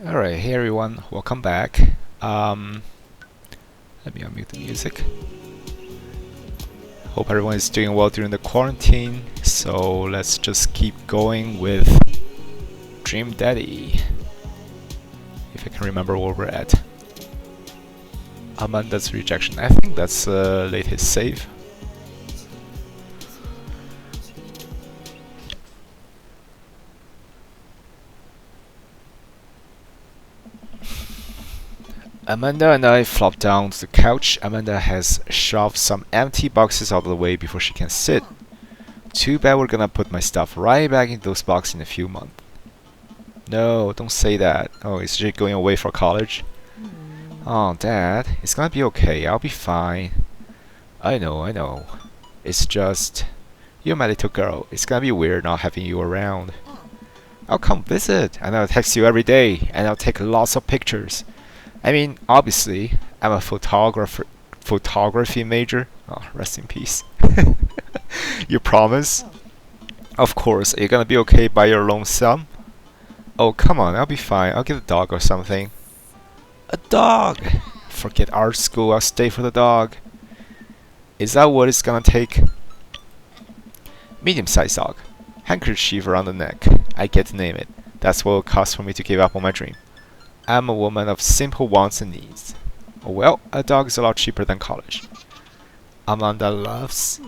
Alright, hey everyone, welcome back. Let me unmute the music. Hope everyone is doing well during the quarantine. So let's just keep going with Dream Daddy. If I can remember where we're at. Amanda's rejection. I think that's the latest save. Amanda and I flop down to the couch. Amanda has shoved some empty boxes out of the way before she can sit. Too bad we're gonna put my stuff right back into those boxes in a few months. No, don't say that. Oh, is she going away for college? Oh, Dad, it's gonna be okay. I'll be fine. I know. It's just, you're my little girl. It's gonna be weird not having you around. I'll come visit, and I'll text you every day, and I'll take lots of pictures. I mean, obviously, I'm a photography major. Oh, rest in peace. You promise? Of course. Are you gonna be okay by your lonesome? Oh, come on. I'll be fine. I'll get a dog or something. A dog! Forget art school. I'll stay for the dog. Is that what it's gonna take? Medium-sized dog. Handkerchief around the neck. I get to name it. That's what it will cost for me to give up on my dream. I'm a woman of simple wants and needs. Well, a dog is a lot cheaper than college. Amanda laughs.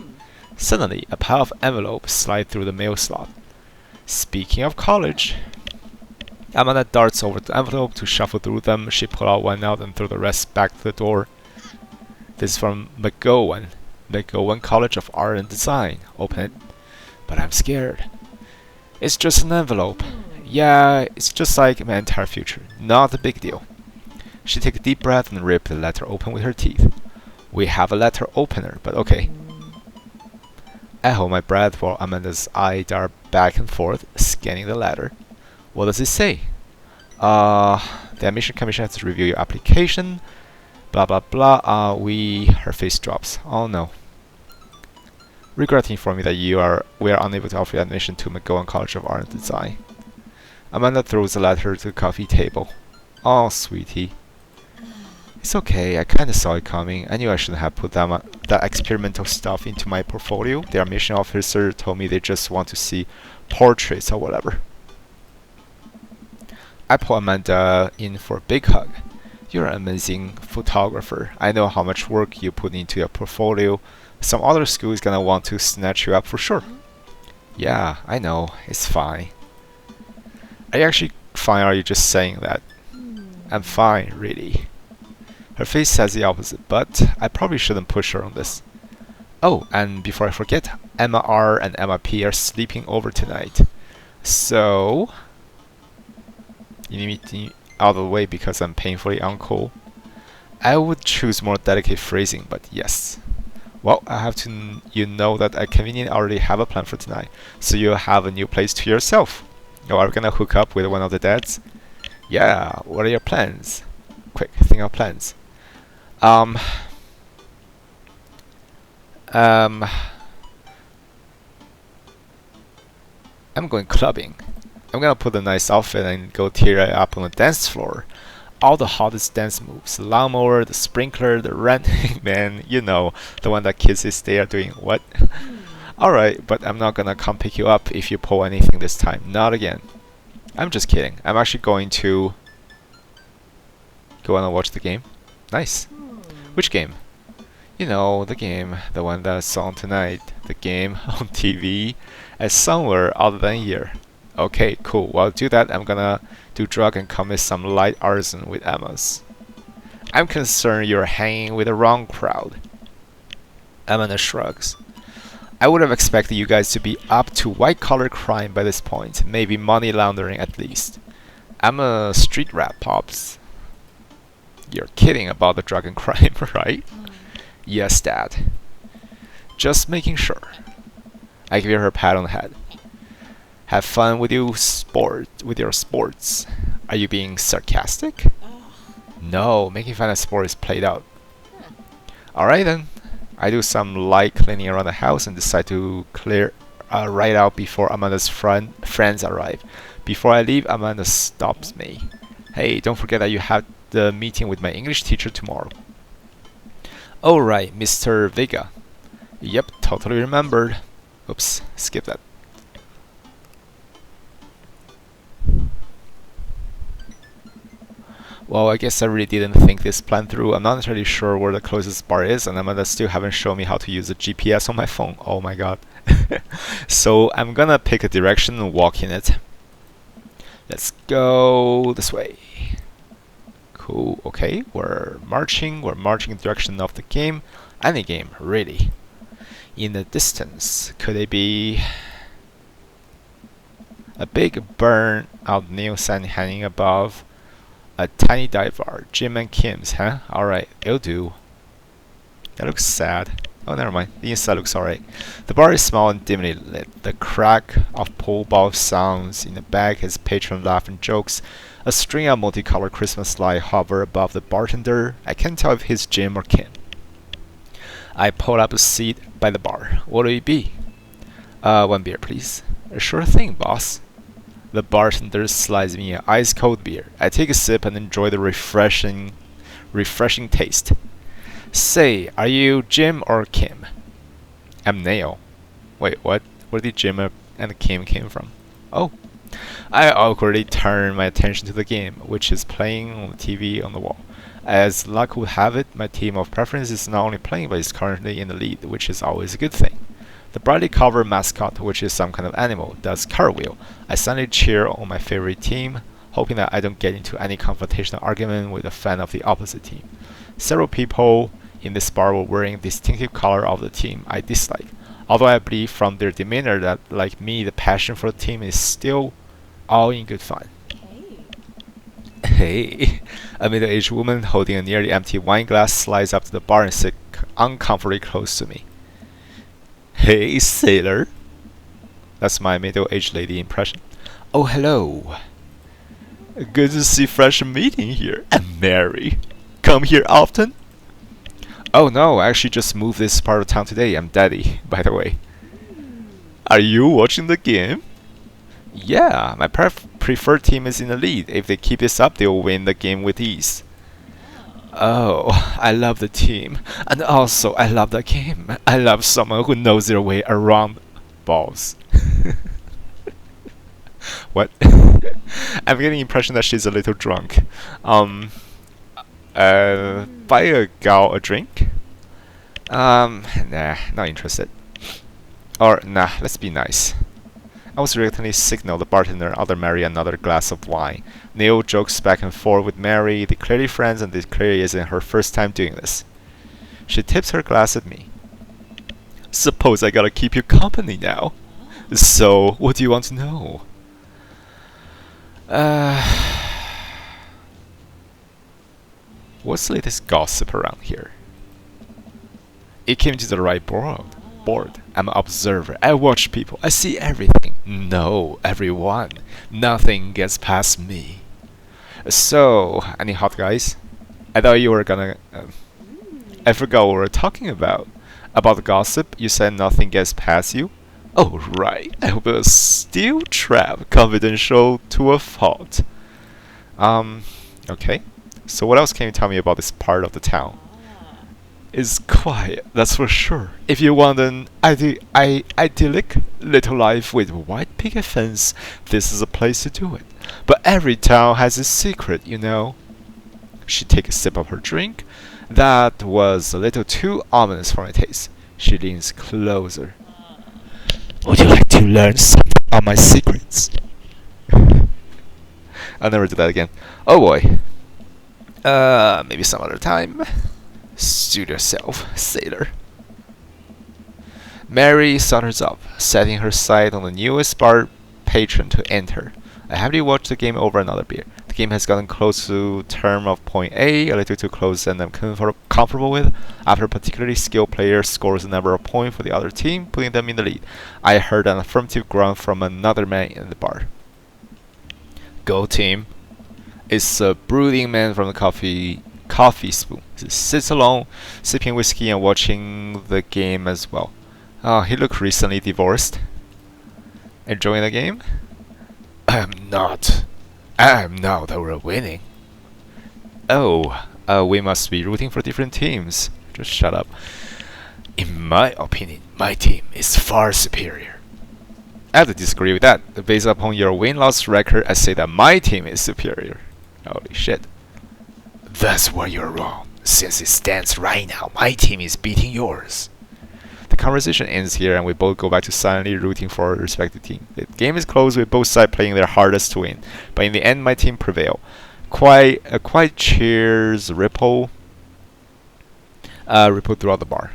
Suddenly, a pile of envelopes slide through the mail slot. Speaking of college, Amanda darts over to the envelope to shuffle through them. She pulls out one out and throws the rest back to the door. This is from McGowan College of Art and Design. Open it. But I'm scared. It's just an envelope. Yeah, it's just like my entire future. Not a big deal. She takes a deep breath and rips the letter open with her teeth. We have a letter opener, but okay. I hold my breath while Amanda's eyes dart back and forth, scanning the letter. What does it say? The admission commission has to review your application. Blah blah blah. Her face drops. Oh no. Regret to inform you that we are unable to offer you admission to McGowan College of Art and Design. Amanda throws the letter to the coffee table. Oh, sweetie. It's okay, I kinda saw it coming. I knew I shouldn't have put that experimental stuff into my portfolio. The admission officer told me they just want to see portraits or whatever. I pull Amanda in for a big hug. You're an amazing photographer. I know how much work you put into your portfolio. Some other school is gonna want to snatch you up for sure. Yeah, I know. It's fine. Are you actually fine, or are you just saying that? I'm fine, really. Her face says the opposite, but I probably shouldn't push her on this. Oh, and before I forget, Emma R and Emma P are sleeping over tonight. So, you need me out of the way because I'm painfully uncool. I would choose more delicate phrasing, but yes. Well, I have to know that I conveniently already have a plan for tonight, so you'll have a new place to yourself. Oh, are we gonna hook up with one of the dads? Yeah, what are your plans? Quick, think of plans. I'm going clubbing. I'm gonna put a nice outfit and go tear it up on the dance floor. All the hottest dance moves. The lawnmower, the sprinkler, the rent. Man, you know, the one that kids they are doing. What? Alright, but I'm not gonna come pick you up if you pull anything this time. Not again. I'm just kidding. I'm actually going to go on and watch the game. Nice. Which game? You know, the game. The one that I saw tonight. The game on TV. At somewhere other than here. Okay, cool. While I do that, I'm gonna do drug and commit some light arson with Emma's. I'm concerned you're hanging with the wrong crowd. Amanda shrugs. I would have expected you guys to be up to white-collar crime by this point, maybe money laundering at least. I'm a street rat, Pops. You're kidding about the drug and crime, right? Yes, Dad. Just making sure. I give her a pat on the head. Have fun with your sports. Are you being sarcastic? No, making fun of sport is played out. Alright then. I do some light cleaning around the house and decide to clear right out before Amanda's friends arrive. Before I leave, Amanda stops me. Hey, don't forget that you have the meeting with my English teacher tomorrow. Alright, Mr. Vega. Yep, totally remembered. Oops, skip that. Well, I guess I really didn't think this plan through. I'm not entirely sure where the closest bar is, and Amanda still haven't shown me how to use the GPS on my phone. Oh my god. So I'm gonna pick a direction and walk in it. Let's go this way. Cool, okay, we're marching in the direction of the game. Any game, really. In the distance, could it be a big burn out neon sign hanging above a tiny dive bar? Jim and Kim's, huh? Alright, it'll do. That looks sad. Oh, never mind. The inside looks alright. The bar is small and dimly lit. The crack of pool ball sounds in the back as patron laugh and jokes. A string of multicolored Christmas lights hover above the bartender. I can't tell if he's Jim or Kim. I pull up a seat by the bar. What'll it be? One beer, please. Sure thing, boss. The bartender slides me an ice-cold beer. I take a sip and enjoy the refreshing taste. Say, are you Jim or Kim? I'm Neil. Wait, what? Where did Jim and Kim came from? Oh. I awkwardly turn my attention to the game, which is playing on the TV on the wall. As luck would have it, my team of preference is not only playing, but is currently in the lead, which is always a good thing. The brightly covered mascot, which is some kind of animal, does cartwheel. I suddenly cheer on my favorite team, hoping that I don't get into any confrontational argument with a fan of the opposite team. Several people in this bar were wearing distinctive color of the team I dislike, although I believe from their demeanor that, like me, the passion for the team is still all in good fun. Hey, a middle-aged woman holding a nearly empty wine glass slides up to the bar and sits uncomfortably close to me. Hey, sailor. That's my middle-aged lady impression. Oh, hello. Good to see fresh meat in here. And Mary. Come here often? Oh no, I actually just moved this part of town today. I'm Daddy, by the way. Are you watching the game? Yeah, my preferred team is in the lead. If they keep this up, they'll win the game with ease. Oh, I love the team. And also, I love the game. I love someone who knows their way around balls. What? I'm getting the impression that she's a little drunk. Buy a gal a drink? Nah, not interested. Or, nah, let's be nice. I was reluctantly signal the bartender and other Mary another glass of wine. Neil jokes back and forth with Mary. They clearly friends, and this clearly isn't her first time doing this. She tips her glass at me. Suppose I gotta keep you company now. So, what do you want to know? What's the latest gossip around here? It came to the right board. I'm an observer. I watch people. I see everything. No, everyone. Nothing gets past me. So, any hot guys? I thought you were gonna... I forgot what we were talking about. About the gossip, you said nothing gets past you? Oh, right. I hope it was steel trap. Confidential to a fault. Okay. So what else can you tell me about this part of the town? It's quiet, that's for sure. If you want an idyllic little life with white picket fence, this is a place to do it. But every town has its secret, you know. She takes a sip of her drink. That was a little too ominous for my taste. She leans closer. Would you like to learn something about my secrets? I'll never do that again. Oh boy. Maybe some other time. Suit yourself, sailor. Mary saunters up, setting her sight on the newest bar patron to enter. I happily watched the game over another beer. The game has gotten close to term of point A, a little too close than I'm comfortable with. After a particularly skilled player scores a number of points for the other team, putting them in the lead, I heard an affirmative grunt from another man in the bar. Go team. It's a brooding man from the coffee spoon. He sits alone, sipping whiskey and watching the game as well. He looked recently divorced. Enjoying the game? I am not. Now that we're winning. Oh, we must be rooting for different teams. Just shut up. In my opinion, my team is far superior. I have to disagree with that. Based upon your win-loss record, I say that my team is superior. Holy shit. That's where you're wrong. Since it stands right now, my team is beating yours. The conversation ends here and we both go back to silently rooting for our respective team. The game is close with both sides playing their hardest to win, but in the end my team prevailed. Quiet cheers ripple throughout the bar.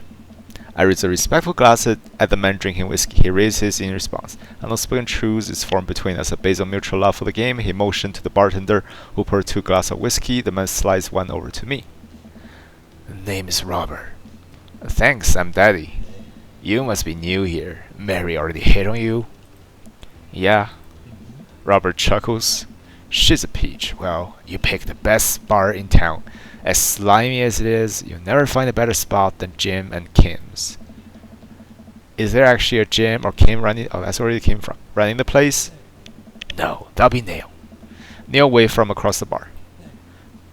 I raise a respectful glass at the man drinking whiskey. He raises his in response. An unspoken truce is formed between us. Based on mutual love for the game, he motioned to the bartender, who poured 2 glasses of whiskey. The man slides one over to me. The name is Robert. Thanks, I'm Daddy. You must be new here. Mary already hit on you? Yeah. Robert chuckles. She's a peach. Well, you picked the best bar in town. As slimy as it is, you'll never find a better spot than Jim and Kim's. Is there actually a Jim or Kim running? Oh, that's where it came from. Running the place? No, that'll be Neil. Neil waved from across the bar.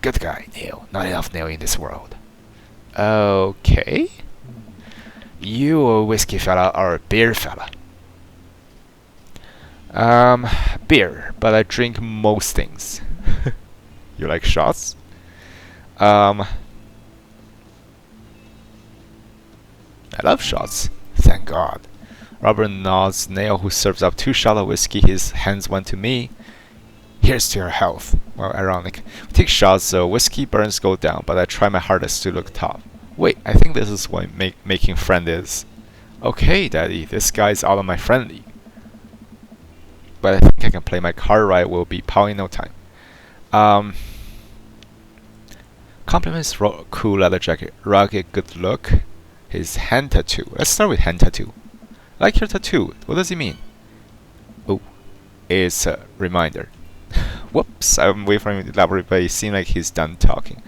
Good guy, Neil. Not enough Neil in this world. Okay. You a whiskey fella or a beer fella? Beer, but I drink most things. You like shots? I love shots. Thank God. Robert nods. Neil, who serves up 2 shots of whiskey, his hands went to me. Here's to your health. Well, ironic. We take shots, so whiskey burns go down, but I try my hardest to look tough. Wait, I think this is what making friend is. Okay, Daddy, this guy's out of my friend league. But I think I can play my card right. We'll be pow in no time. Compliments cool leather jacket, rugged good look. His hand tattoo. Let's start with hand tattoo. Like your tattoo. What does it mean? Oh, it's a reminder. Whoops, I'm waiting for him to elaborate, but it seems like he's done talking.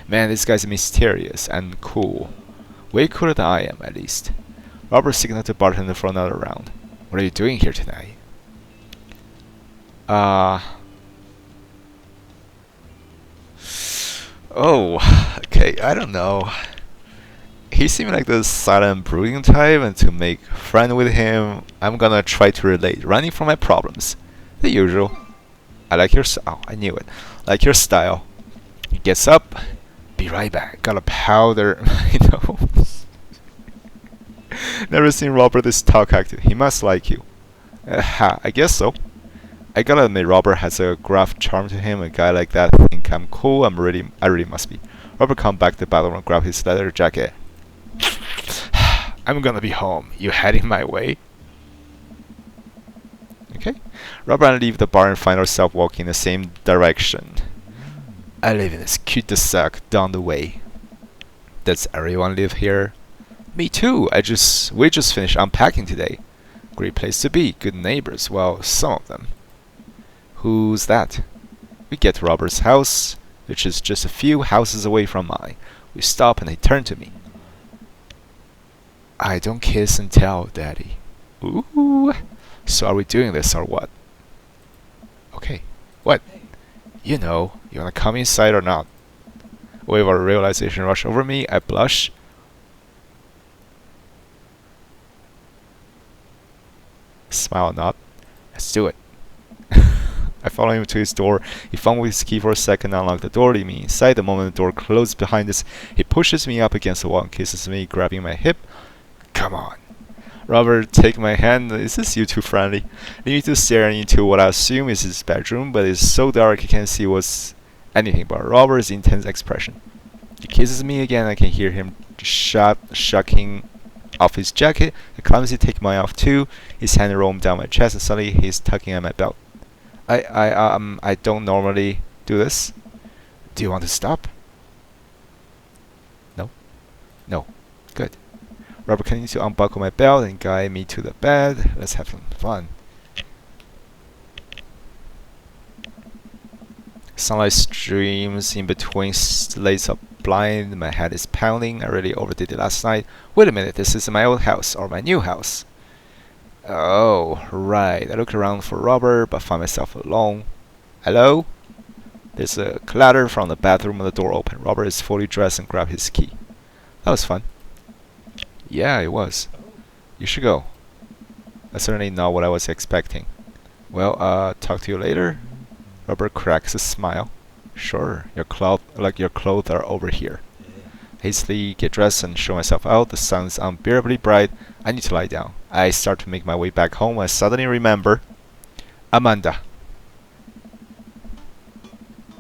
Man, this guy's mysterious and cool. Way cooler than I am, at least. Robert signaled to bartender for another round. What are you doing here tonight? Oh, okay, I don't know. He seemed like the silent, brooding type, and to make friend with him, I'm gonna try to relate, running from my problems. The usual. I like your oh, I knew it. Like your style. He gets up. Be right back. Got a powder my nose. Never seen Robert this talk active. He must like you. I guess so. I gotta admit, Robert has a gruff charm to him. A guy like that think I'm cool. I really must be. Robert come back to the bathroom and grab his leather jacket. I'm gonna be home. You heading my way? Okay. Robert and I leave the bar and find ourselves walking in the same direction. I live in this cul-de-sac down the way. Does everyone live here? Me too. We just finished unpacking today. Great place to be. Good neighbors. Well, some of them. Who's that? We get to Robert's house, which is just a few houses away from mine. We stop and they turn to me. I don't kiss and tell, Daddy. Ooh. So are we doing this or what? Okay. What? You know, you wanna come inside or not? A wave of realization rush over me. I blush. Smile or not. Let's do it. I follow him to his door. He fumbled his key for a second and unlocked the door, leaving me inside. The moment the door closed behind us, he pushes me up against the wall and kisses me, grabbing my hip. Come on. Robert, take my hand. Is this you too friendly? Lead me to staring into what I assume is his bedroom, but it's so dark I can't see what's anything but Robert's intense expression. He kisses me again. I can hear him shucking off his jacket. I clumsily take mine off too. His hand roams down my chest and suddenly he's tugging at my belt. I don't normally do this. Do you want to stop? No? No. Good. Robert continues to unbuckle my belt and guide me to the bed. Let's have some fun. Sunlight streams in between slates of blind. My head is pounding. I really overdid it last night. Wait a minute, this is my old house or my new house. Oh, right. I look around for Robert, but find myself alone. Hello? There's a clatter from the bathroom and the door open. Robert is fully dressed and grabbed his key. That was fun. Yeah, it was. You should go. That's certainly not what I was expecting. Well, talk to you later. Robert cracks a smile. Sure, your clothes are over here. Hastily get dressed and show myself out. The sun's unbearably bright. I need to lie down. I start to make my way back home. I suddenly remember Amanda.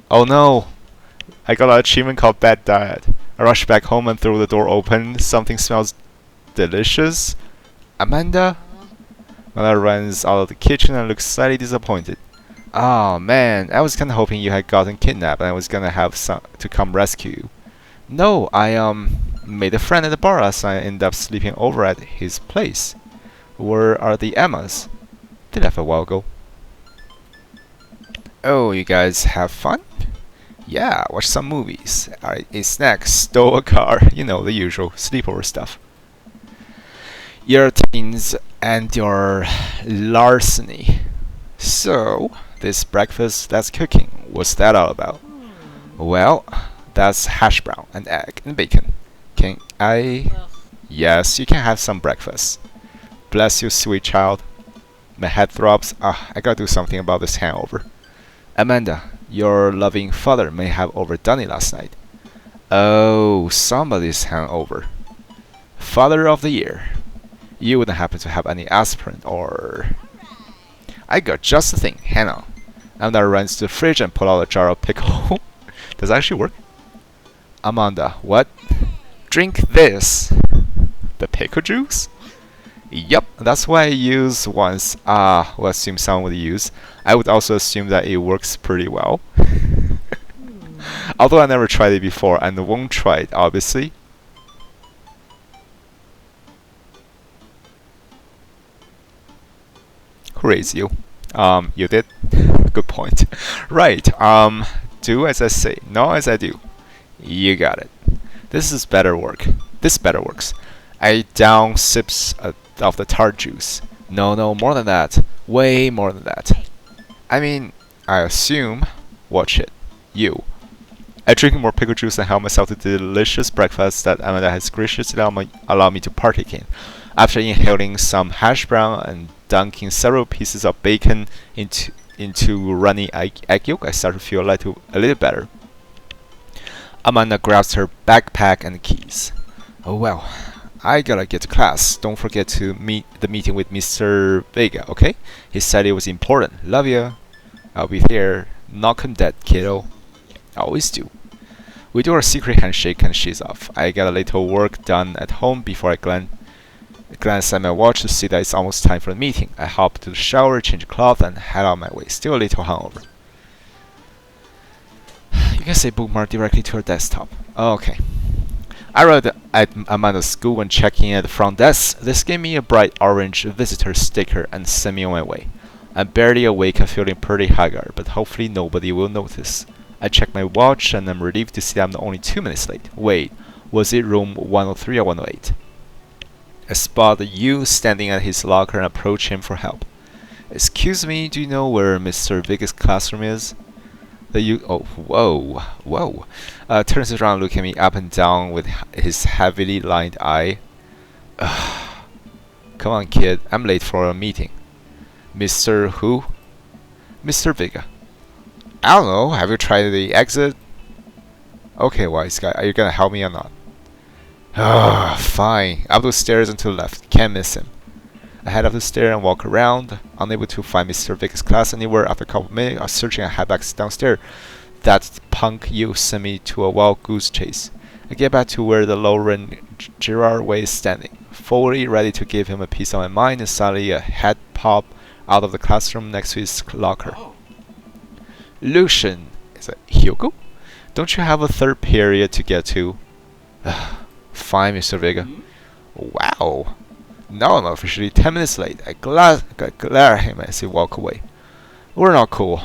Oh no! I got an achievement called Bad Diet. I rush back home and throw the door open. Something smells delicious. Amanda? Amanda runs out of the kitchen and looks slightly disappointed. Oh man, I was kinda hoping you had gotten kidnapped and I was gonna have to come rescue you. No, I made a friend at the bar last night and ended up sleeping over at his place. Where are the Emmas? They left a while ago. Oh, you guys have fun? Yeah, watch some movies. Ate snacks, stole a car, you know, the usual sleepover stuff. Your teens and your larceny. So, this breakfast that's cooking, what's that all about? Well, that's hash brown and egg and bacon. Can I? Yes, you can have some breakfast. Bless you, sweet child. My head throbs. I gotta do something about this hangover. Amanda, your loving father may have overdone it last night. Oh, somebody's hangover. Father of the year. You wouldn't happen to have any aspirin or... I got just the thing. Hang on. Amanda runs to the fridge and pulls out a jar of pickle. Does that actually work? Amanda, what? Drink this. The pickle juice? Yup, that's what I used once. We'll assume someone would use. I would also assume that it works pretty well. Although I never tried it before and won't try it, obviously. Who raised you? You did? Good point. Right, do as I say, not as I do. You got it. This is better work. This better works. I down sips of the tart juice. No, more than that. Way more than that. I mean, I assume. Watch it. You. I drink more pickle juice and help myself to the delicious breakfast that Amanda has graciously allowed me to partake in. After inhaling some hash brown and dunking several pieces of bacon into runny egg yolk, I start to feel a little better. Amanda grabs her backpack and keys. Oh well, I gotta get to class. Don't forget to meet the meeting with Mr. Vega, okay? He said it was important. Love ya. I'll be there. Knock him dead, kiddo. I always do. We do our secret handshake and she's off. I got a little work done at home before I glance at my watch to see that it's almost time for the meeting. I hop to the shower, change clothes, and head on my way. Still a little hungover. You can say bookmark directly to her desktop. Okay. I arrived at Amanda's school when checking in at the front desk. This gave me a bright orange visitor sticker and sent me on my way. I'm barely awake and feeling pretty haggard, but hopefully nobody will notice. I check my watch and I'm relieved to see that I'm only 2 minutes late. Wait, was it room 103 or 108? I spot you standing at his locker and approach him for help. Excuse me, do you know where Mr. Vega's classroom is? Whoa. Turns around, looking me up and down with his heavily lined eye. Come on, kid, I'm late for a meeting. Mr. Who? Mr. Vega. I don't know, have you tried the exit? Okay, wise guy, are you gonna help me or not? Fine. Up the stairs and to the left. Can't miss him. I head up the stairs and walk around, unable to find Mr. Vega's class anywhere. After a couple of minutes of searching, I head back downstairs. That punk you sent me to a wild goose chase. I get back to where the Lauren Gerard Way is standing, fully ready to give him a piece of my mind, and suddenly a head pop out of the classroom next to his locker. Lucian, is it Hugo? Don't you have a third period to get to? Fine, Mr. Vega. Wow. Now I'm officially 10 minutes late. I glare at him as he walk away. We're not cool.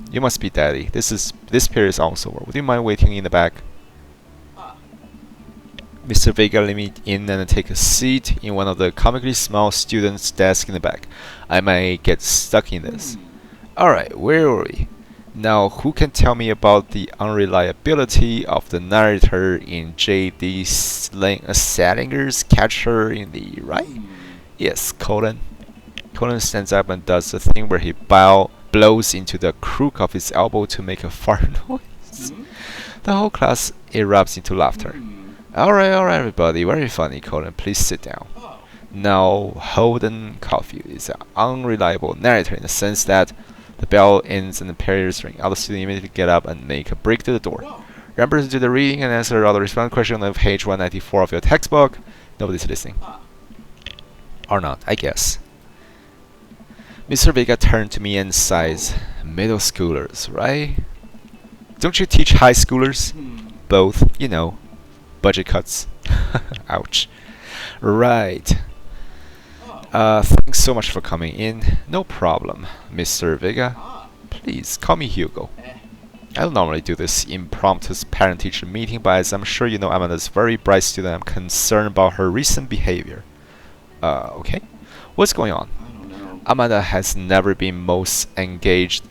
You must be daddy. This period is almost over. Would you mind waiting in the back? Mr. Vega let me in and take a seat in one of the comically small students' desks in the back. I might get stuck in this. Alright, where were we? Now, who can tell me about the unreliability of the narrator in J.D. Salinger's Catcher in the Rye? Yes, Colin. Colin stands up and does the thing where he blows into the crook of his elbow to make a fart noise. The whole class erupts into laughter. Alright, everybody, very funny, Colin. Please sit down. Now, Holden Caulfield is an unreliable narrator in the sense that the bell ends and the periods ring. All the students immediately get up and make a break to the door. Remember to do the reading and answer all the response questions on page 194 of your textbook. Nobody's listening. Or not, I guess. Mr. Vega turned to me and sighs. Middle schoolers, right? Don't you teach high schoolers? Both, you know. Budget cuts. Ouch. Right. Thanks so much for coming in. No problem, Mr. Vega. Please, call me Hugo. I don't normally do this impromptu parent-teacher meeting, but as I'm sure you know, Amanda's a very bright student. I'm concerned about her recent behavior. Okay? What's going on? Amanda has never been the most engaged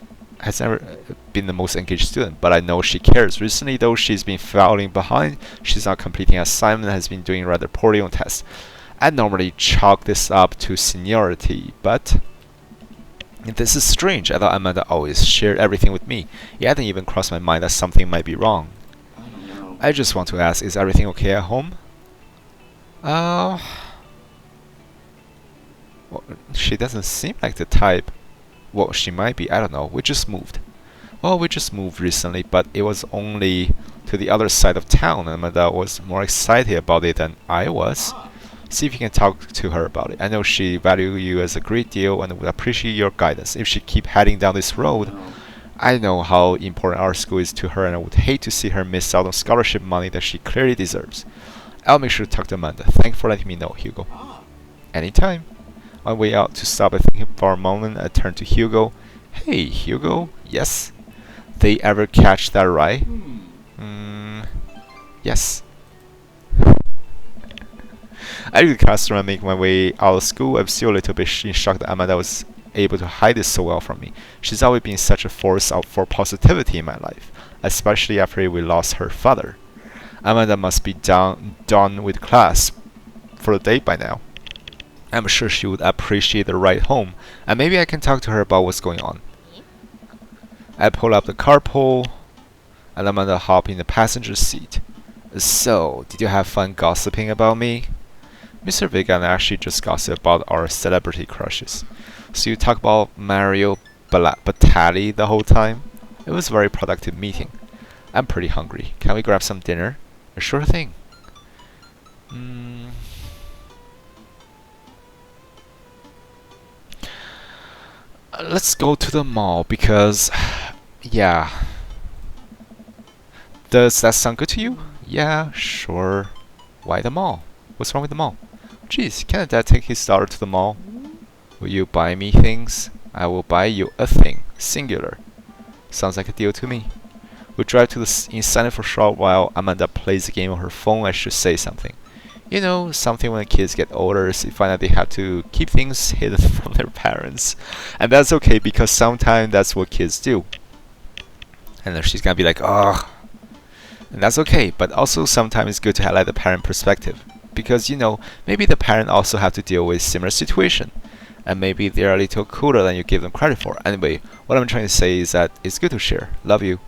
student, but I know she cares. Recently, though, she's been falling behind. She's not completing assignment and has been doing rather poorly on tests. I normally chalk this up to seniority, but this is strange. I thought Amanda always shared everything with me. It hadn't even crossed my mind that something might be wrong. I just want to ask, is everything okay at home? Well, she doesn't seem like the type. Well, she might be, I don't know. We just moved. Well, we just moved recently, but it was only to the other side of town, and Amanda was more excited about it than I was. See if you can talk to her about it. I know she values you as a great deal and would appreciate your guidance. If she keeps heading down this road, I know how important our school is to her, and I would hate to see her miss out on scholarship money that she clearly deserves. I'll make sure to talk to Amanda. Thanks for letting me know, Hugo. Anytime. On the way out to stop and think for a moment, I turned to Hugo. Hey, Hugo. Yes? They ever catch that right? Yes. I leave the classroom and make my way out of school. I'm still a little bit in shock that Amanda was able to hide this so well from me. She's always been such a force out for positivity in my life, especially after we lost her father. Amanda must be done with class for the day by now. I'm sure she would appreciate the ride home, and maybe I can talk to her about what's going on. I pull up the carpool, and Amanda hops in the passenger seat. So, did you have fun gossiping about me? Mr. Vega and I actually just gossip about our celebrity crushes. So you talk about Mario Batali the whole time? It was a very productive meeting. I'm pretty hungry. Can we grab some dinner? Sure thing. Let's go to the mall because, yeah. Does that sound good to you? Yeah, sure. Why the mall? What's wrong with the mall? Geez, can't Dad take his daughter to the mall? Will you buy me things? I will buy you a thing. Singular. Sounds like a deal to me. We drive to the inside for a short while Amanda plays a game on her phone. I should say something. You know, something when the kids get older, they find that they have to keep things hidden from their parents. And that's okay because sometimes that's what kids do. And then she's gonna be like, oh. And that's okay, but also sometimes it's good to highlight the parent perspective. Because, you know, maybe the parent also have to deal with similar situation. And maybe they're a little cooler than you give them credit for. Anyway, what I'm trying to say is that it's good to share. Love you.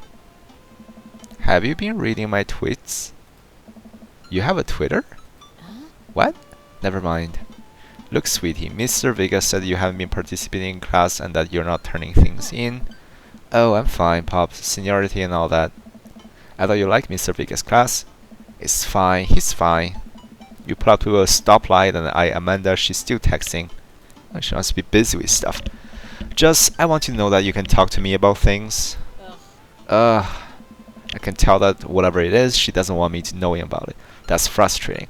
Have you been reading my tweets? You have a Twitter? What? Never mind. Look, sweetie, Mr. Vega said you haven't been participating in class and that you're not turning things in. Oh, I'm fine, Pops. Seniority and all that. I thought you liked Mr. Vega's class. It's fine, he's fine. You pull up to a stoplight and Amanda, she's still texting. She must be busy with stuff. I want you to know that you can talk to me about things. I can tell that whatever it is, she doesn't want me to knowing about it. That's frustrating.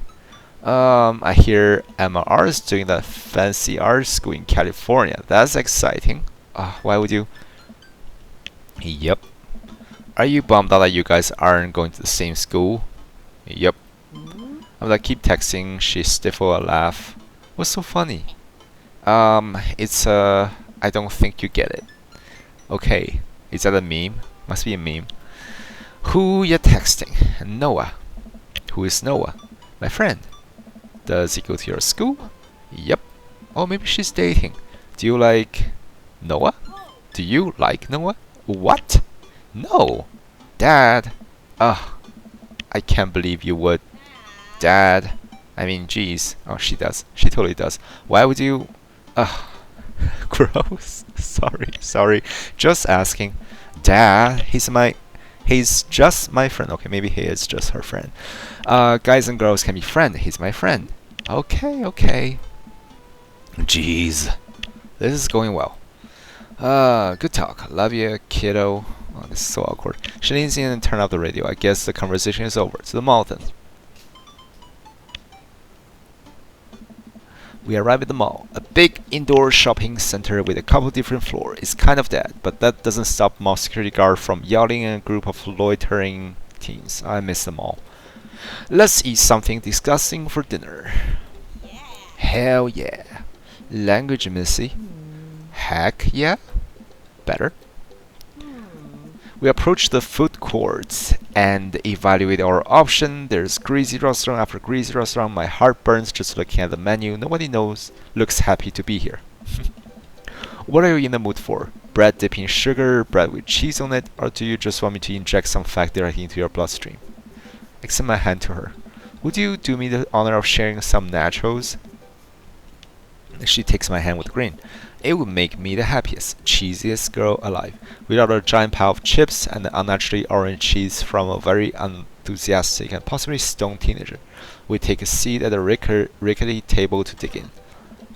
I hear MR is doing that fancy art school in California. That's exciting. Why would you? Yep. Are you bummed out that you guys aren't going to the same school? Yep. I'm like, keep texting. She stifled a laugh. What's so funny? I don't think you get it. Okay, Is that a meme? Must be a meme. Who you texting? Noah. Who is Noah? My friend. Does he go to your school? Yep. Oh, maybe she's dating. Do you like Noah? Do you like Noah? What? No. Dad. Ugh. I can't believe you would. Dad. I mean, geez. Oh, she does. She totally does. Why would you? Ugh. Gross. Sorry. Just asking. Dad, he's just my friend. Okay, maybe he is just her friend. Guys and girls can be friends. He's my friend. Okay. Jeez. This is going well. Good talk. Love you, kiddo. Oh, this is so awkward. She leans in and turns off the radio. I guess the conversation is over. To the mall then. We arrive at the mall, a big indoor shopping center with a couple different floors. It's kind of dead, but that doesn't stop mall security guard from yelling at a group of loitering teens. I miss them all. Let's eat something disgusting for dinner. Hell yeah. Language Missy. Heck yeah. Better. We approach the food courts and evaluate our option. There's greasy restaurant after greasy restaurant. My heart burns just looking at the menu. Nobody looks happy to be here. What are you in the mood for? Bread dipped in sugar, bread with cheese on it, or do you just want me to inject some fact directly into your bloodstream? Extend my hand to her. Would you do me the honor of sharing some nachos? She takes my hand with a grin. It would make me the happiest, cheesiest girl alive. Without a giant pile of chips and the unnaturally orange cheese from a very enthusiastic and possibly stoned teenager, we take a seat at a rickety table to dig in.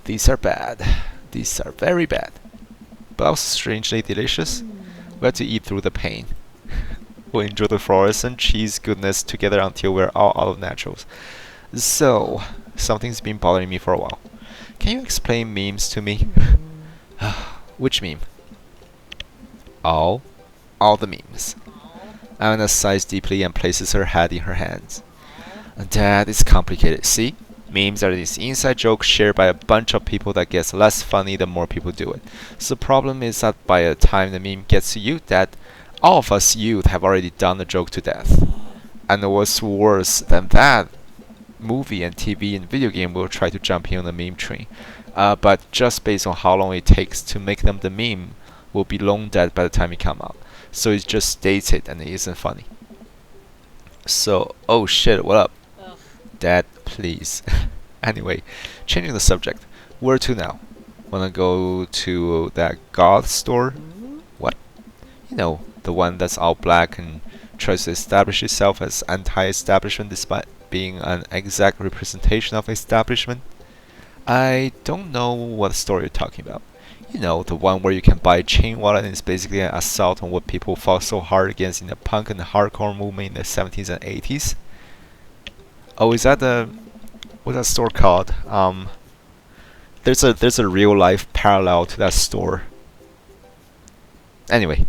These are bad. These are very bad. But also strangely delicious. We have to eat through the pain. We'll enjoy the fluorescent cheese goodness together until we're all out of nachos. So, something's been bothering me for a while. Can you explain memes to me? Which meme? All the memes. Anna sighs deeply and places her head in her hands. Dad, it's complicated. See? Memes are these inside jokes shared by a bunch of people that gets less funny the more people do it. So the problem is that by the time the meme gets to you, Dad, all of us youth have already done the joke to death. And what's worse than that, movie and TV and video game will try to jump in on the meme train. But just based on how long it takes to make them the meme, will be long dead by the time it come out. So it just states it and it isn't funny. So, oh shit, what up? Ugh. Dad, please. Anyway, changing the subject. Where to now? Wanna go to that God store? What? You know, the one that's all black and tries to establish itself as anti-establishment despite being an exact representation of establishment? I don't know what store you're talking about. You know, the one where you can buy a chain wallet and it's basically an assault on what people fought so hard against in the punk and hardcore movement in the 70s and 80s. Oh, is that what's that store called? There's a real life parallel to that store. Anyway,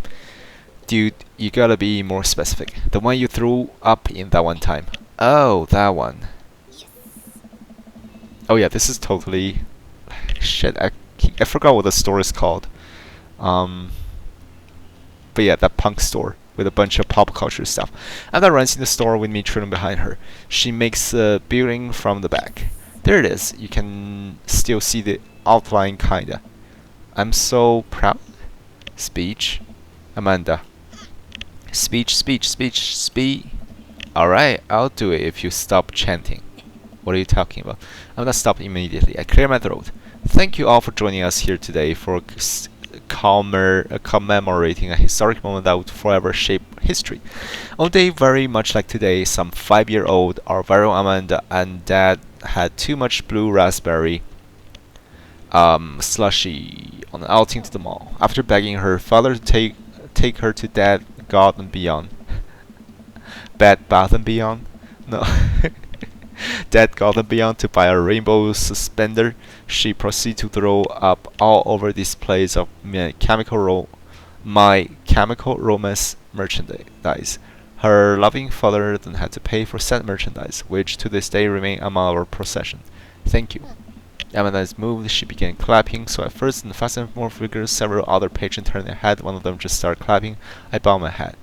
dude, you gotta be more specific. The one you threw up in that one time. Oh, that one. Oh yeah, this is totally shit. I forgot what the store is called. But yeah, that punk store with a bunch of pop culture stuff. Anna runs in the store with me trailing behind her. She makes a beeline from the back. There it is. You can still see the outline kinda. I'm so proud. Speech. Amanda. Speech. Alright, I'll do it if you stop chanting. What are you talking about? I'm gonna stop immediately. I clear my throat. Thank you all for joining us here today for commemorating a historic moment that would forever shape history. On a day very much like today, some 5-year-old, our very own Amanda and Dad had too much blue raspberry slushy on an outing to the mall. After begging her father to take her to Dad God and Beyond. Bed Bath and Beyond? No. Dad got them beyond to buy a rainbow suspender. She proceeded to throw up all over displays of my chemical romance merchandise. Her loving father then had to pay for said merchandise, which to this day remain among our possession. Thank you. Amanda's moved, she began clapping, so at first the Fast and More figures, several other patrons turned their head, one of them just started clapping. I bowed my head.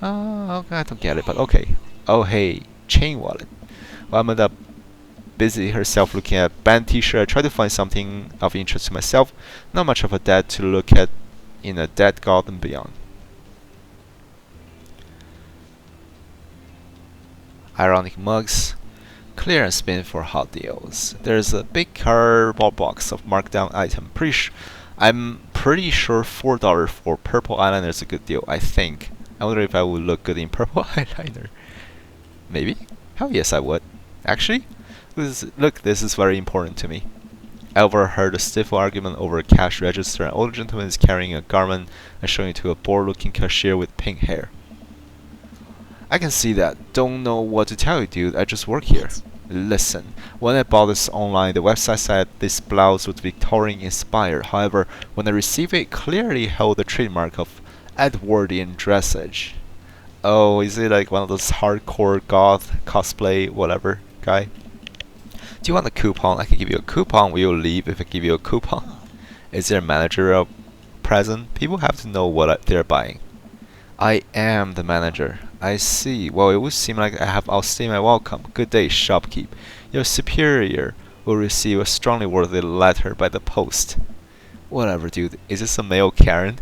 Oh, okay, I don't get it, but okay. Oh, hey, chain wallet. Well, Amanda busied herself looking at band t-shirt. I tried to find something of interest to myself. Not much of a dad to look at in a dead garden beyond. Ironic mugs. Clearance bin for hot deals. There's a big cardboard box of markdown item. I'm pretty sure $4 for purple eyeliner is a good deal. I think. I wonder if I would look good in purple eyeliner. Maybe? Hell yes, I would. Actually, look, this is very important to me. I overheard a stiff argument over a cash register. An older gentleman is carrying a garment and showing it to a bored-looking cashier with pink hair. I can see that. Don't know what to tell you, dude. I just work here. Listen, when I bought this online, the website said this blouse was Victorian inspired. However, when I received it, it clearly held the trademark of Edwardian dressage. Oh, is it like one of those hardcore goth cosplay whatever guy? Do you want a coupon? I can give you a coupon. Will you leave if I give you a coupon? Is there a manager present? People have to know what they're buying. I am the manager. I see. Well, it would seem like I have outstayed my welcome. Good day, shopkeep. Your superior will receive a strongly worded letter by the post. Whatever, dude. Is this a male Karen?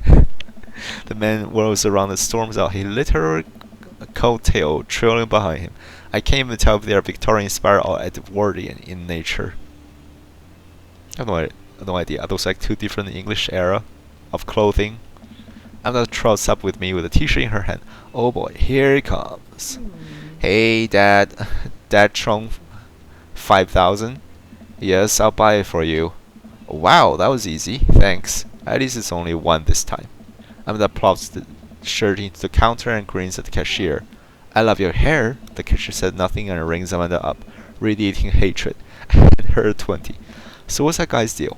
The man whirls around and storms out, his literal coattail trailing behind him. I can't even tell if they are Victorian inspired or Edwardian in nature. I have no idea. Are those like two different English era of clothing? Anna trots up with me with a t-shirt in her hand. Oh boy, here it comes. Hey, Dad. Dad Trong 5,000? Yes, I'll buy it for you. Wow, that was easy. Thanks. At least it's only one this time. Amanda plops the shirt into the counter and grins at the cashier. I love your hair. The cashier said nothing and rings Amanda up, radiating hatred. And her 20. So what's that guy's deal?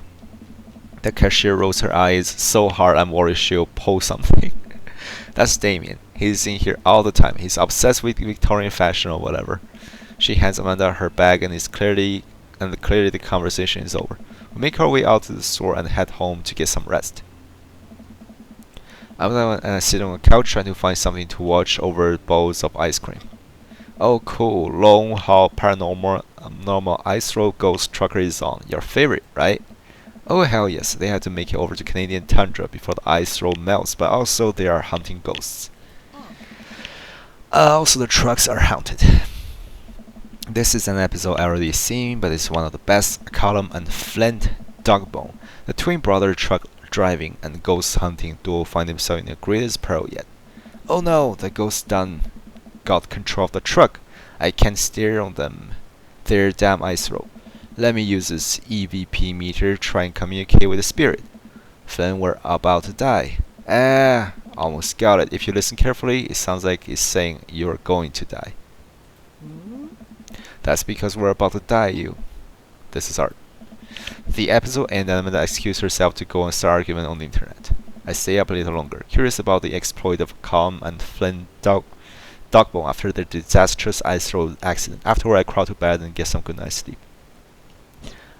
The cashier rolls her eyes so hard I'm worried she'll pull something. That's Damien. He's in here all the time. He's obsessed with Victorian fashion or whatever. She hands Amanda her bag and clearly the conversation is over. We make our way out to the store and head home to get some rest. Amanda and I sit on a couch trying to find something to watch over bowls of ice cream. Oh cool, Long Haul Paranormal Normal Ice Road Ghost Trucker is on. Your favorite, right? Oh hell yes, they had to make it over to Canadian tundra before the ice road melts, but also they are hunting ghosts. Also the trucks are haunted. This is an episode I already seen, but it's one of the best. Column and Flint Dogbone, the twin brother truck driving and ghost hunting duo, find themselves in the greatest peril yet. Oh no, the ghost done got control of the truck. I can't steer on them. Their damn ice road. Let me use this EVP meter, try and communicate with the spirit. Flynn, we're about to die. Almost got it. If you listen carefully, it sounds like it's saying you're going to die. That's because we're about to die, you. This is art. The episode ends and Amanda excuses herself to go and start argument on the internet. I stay up a little longer, curious about the exploit of Calm and Flynn Dogbone after their disastrous ice road accident. Afterward, I crawl to bed and get some good night's sleep.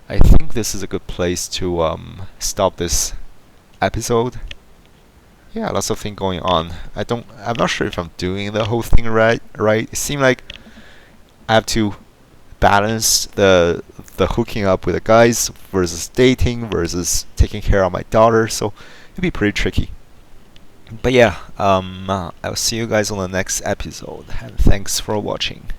I think this is a good place to stop this episode. Yeah, lots of things going on. I'm not sure if I'm doing the whole thing right. It seemed like I have to balance the hooking up with the guys versus dating versus taking care of my daughter, so it'd be pretty tricky. But yeah, I'll see you guys on the next episode, and thanks for watching.